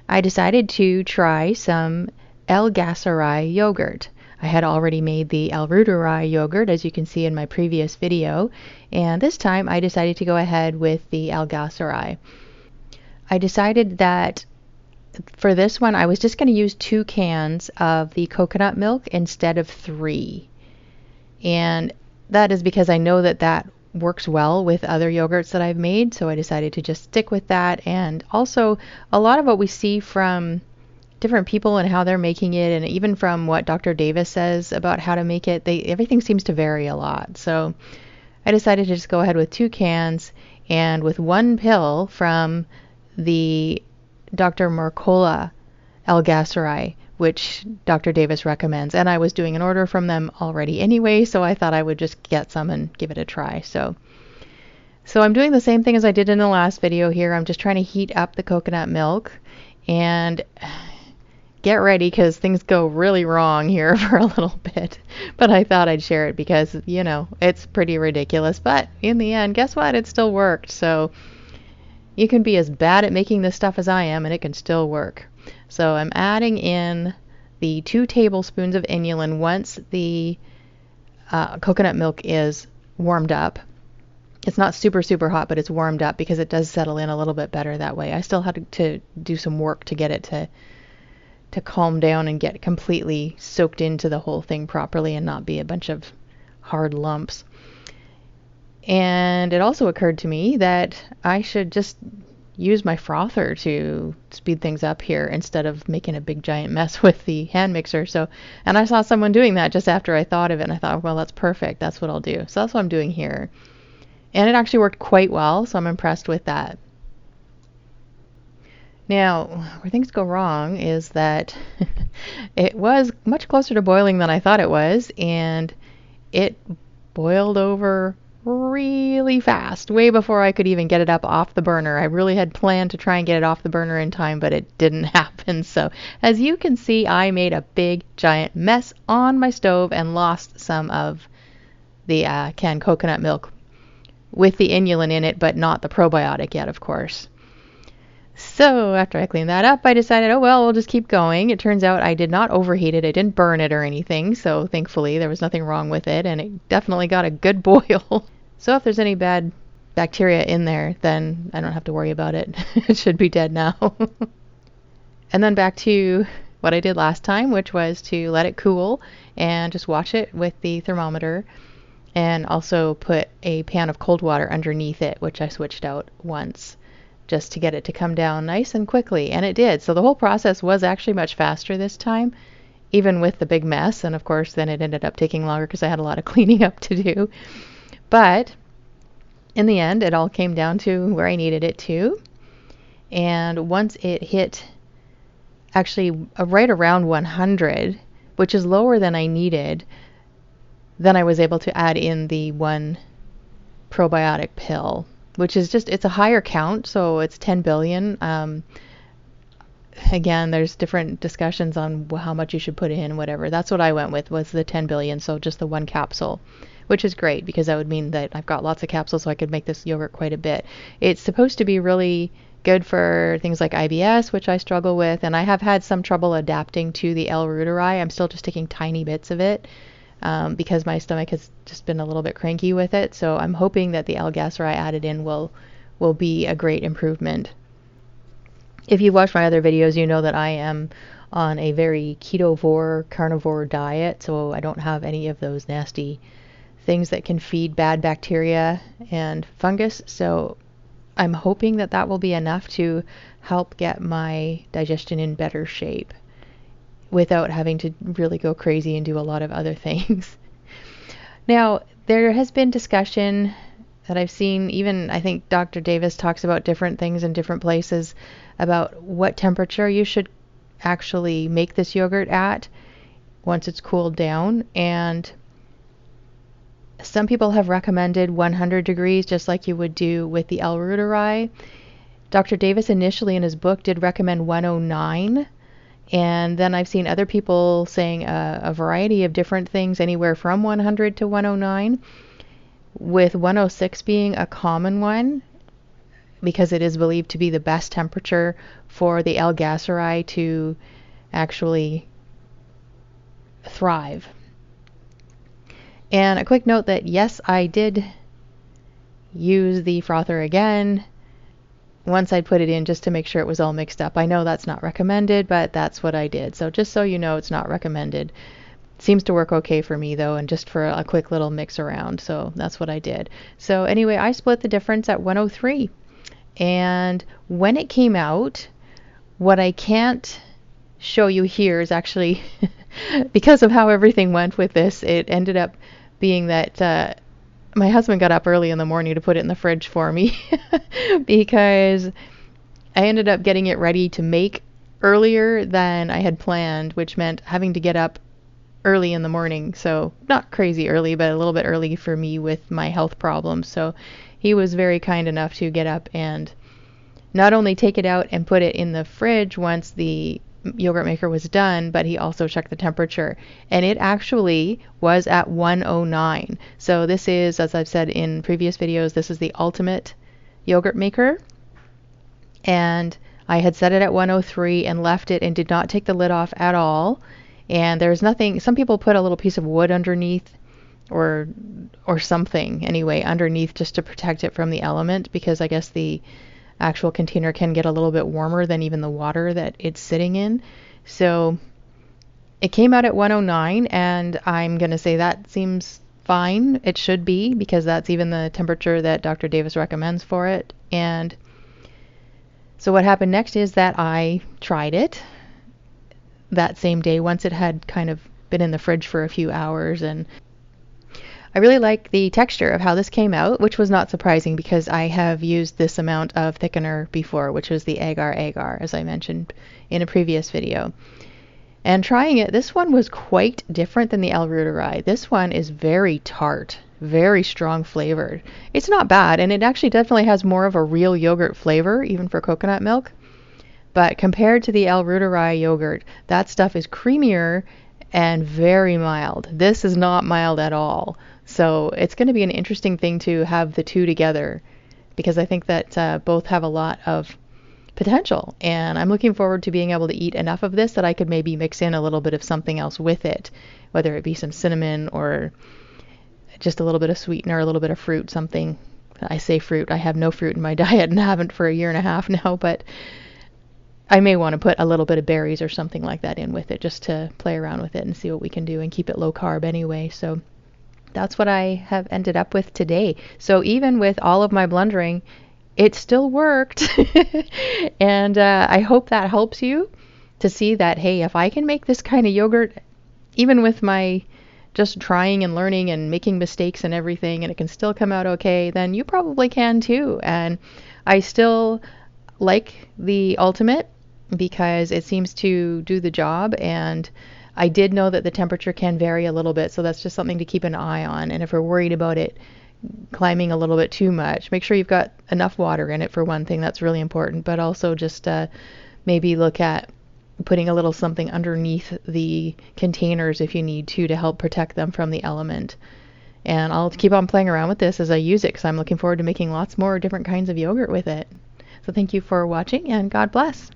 I decided to try some Gasseri yogurt. I had already made the Gasseri yogurt, as you can see in my previous video, and this time I decided to go ahead with the Gasseri. I decided that for this one I was just going to use 2 cans of the coconut milk instead of 3. And that is because I know that that works well with other yogurts that I've made, so I decided to just stick with that. And also, a lot of what we see from different people and how they're making it, and even from what Dr. Davis says about how to make it, everything seems to vary a lot. So I decided to just go ahead with 2 cans and with 1 pill from the Dr. Mercola Gasseri, which Dr. Davis recommends. And I was doing an order from them already anyway, so I thought I would just get some and give it a try. So I'm doing the same thing as I did in the last video here. I'm just trying to heat up the coconut milk, and get ready because things go really wrong here for a little bit. But I thought I'd share it because, you know, it's pretty ridiculous. But in the end, guess what? It still worked. So you can be as bad at making this stuff as I am, and it can still work. So I'm adding in the 2 tablespoons of inulin once the coconut milk is warmed up. It's not super, super hot, but it's warmed up because it does settle in a little bit better that way. I still had to do some work to get it to calm down and get completely soaked into the whole thing properly and not be a bunch of hard lumps. And it also occurred to me that I should just use my frother to speed things up here instead of making a big giant mess with the hand mixer. And I saw someone doing that just after I thought of it, and I thought, well, that's perfect. That's what I'll do. So that's what I'm doing here. And it actually worked quite well, so I'm impressed with that. Now, where things go wrong is that it was much closer to boiling than I thought it was, and it boiled over really fast, way before I could even get it up off the burner. I really had planned to try and get it off the burner in time, but it didn't happen. So as you can see, I made a big giant mess on my stove and lost some of the canned coconut milk with the inulin in it, but not the probiotic yet, of course. So after I cleaned that up, I decided, oh well, we'll just keep going. It turns out I did not overheat it. I didn't burn it or anything, so thankfully there was nothing wrong with it, and it definitely got a good boil. So if there's any bad bacteria in there, then I don't have to worry about it. It should be dead now. And then back to what I did last time, which was to let it cool and just watch it with the thermometer, and also put a pan of cold water underneath it, which I switched out once, just to get it to come down nice and quickly, and it did. So the whole process was actually much faster this time, even with the big mess, and of course then it ended up taking longer because I had a lot of cleaning up to do. But in the end, it all came down to where I needed it to, and once it hit actually right around 100, which is lower than I needed, then I was able to add in the 1 probiotic pill, which is just, it's a higher count, so it's 10 billion. Again, there's different discussions on how much you should put in, whatever. That's what I went with, was the 10 billion, so just the 1 capsule, which is great because that would mean that I've got lots of capsules, so I could make this yogurt quite a bit. It's supposed to be really good for things like IBS, which I struggle with, and I have had some trouble adapting to the L-reuteri. I'm still just taking tiny bits of it because my stomach has just been a little bit cranky with it. So I'm hoping that the Gasseri I added in will be a great improvement. If you've watched my other videos, you know that I am on a very ketovore, carnivore diet, so I don't have any of those nasty things that can feed bad bacteria and fungus. So I'm hoping that that will be enough to help get my digestion in better shape without having to really go crazy and do a lot of other things. Now, there has been discussion that I've seen, even I think Dr. Davis talks about different things in different places about what temperature you should actually make this yogurt at once it's cooled down. And some people have recommended 100 degrees, just like you would do with the L-reuteri. Dr. Davis initially in his book did recommend 109. And then I've seen other people saying a variety of different things, anywhere from 100 to 109, with 106 being a common one, because it is believed to be the best temperature for the L. Gasseri to actually thrive. And a quick note that yes, I did use the frother again once I put it in just to make sure it was all mixed up. I know that's not recommended, but that's what I did. So just so you know, it's not recommended. Seems to work okay for me though, and just for a quick little mix around. So that's what I did. So anyway, I split the difference at 103. And when it came out, what I can't show you here is actually because of how everything went with this, it ended up being that my husband got up early in the morning to put it in the fridge for me because I ended up getting it ready to make earlier than I had planned, which meant having to get up early in the morning. So not crazy early, but a little bit early for me with my health problems. So he was very kind enough to get up and not only take it out and put it in the fridge once the yogurt maker was done, but he also checked the temperature, and it actually was at 109. So this is, as I've said in previous videos, this is the ultimate yogurt maker, and I had set it at 103 and left it and did not take the lid off at all. And there's nothing, some people put a little piece of wood underneath or something anyway underneath just to protect it from the element, because I guess the actual container can get a little bit warmer than even the water that it's sitting in. So it came out at 109, and I'm going to say that seems fine. It should be, because that's even the temperature that Dr. Davis recommends for it. And so what happened next is that I tried it that same day once it had kind of been in the fridge for a few hours, and I really like the texture of how this came out, which was not surprising because I have used this amount of thickener before, which was the agar, as I mentioned in a previous video. And trying it, this one was quite different than the L-Reuteri. This one is very tart, very strong flavored. It's not bad, and it actually definitely has more of a real yogurt flavor, even for coconut milk. But compared to the L-Reuteri yogurt, that stuff is creamier and very mild. This is not mild at all. So it's going to be an interesting thing to have the two together, because I think that both have a lot of potential, and I'm looking forward to being able to eat enough of this that I could maybe mix in a little bit of something else with it, whether it be some cinnamon or just a little bit of sweetener, a little bit of fruit, something. I say fruit, I have no fruit in my diet and haven't for a year and a half now, but I may want to put a little bit of berries or something like that in with it just to play around with it and see what we can do and keep it low carb anyway. So that's what I have ended up with today. So even with all of my blundering, it still worked. And I hope that helps you to see that, hey, if I can make this kind of yogurt, even with my just trying and learning and making mistakes and everything, and it can still come out okay, then you probably can too. And I still like the Ultimate because it seems to do the job, and I did know that the temperature can vary a little bit, so that's just something to keep an eye on. And if we're worried about it climbing a little bit too much, make sure you've got enough water in it for one thing. That's really important. But also just maybe look at putting a little something underneath the containers if you need to help protect them from the element. And I'll keep on playing around with this as I use it, because I'm looking forward to making lots more different kinds of yogurt with it. So thank you for watching, and God bless.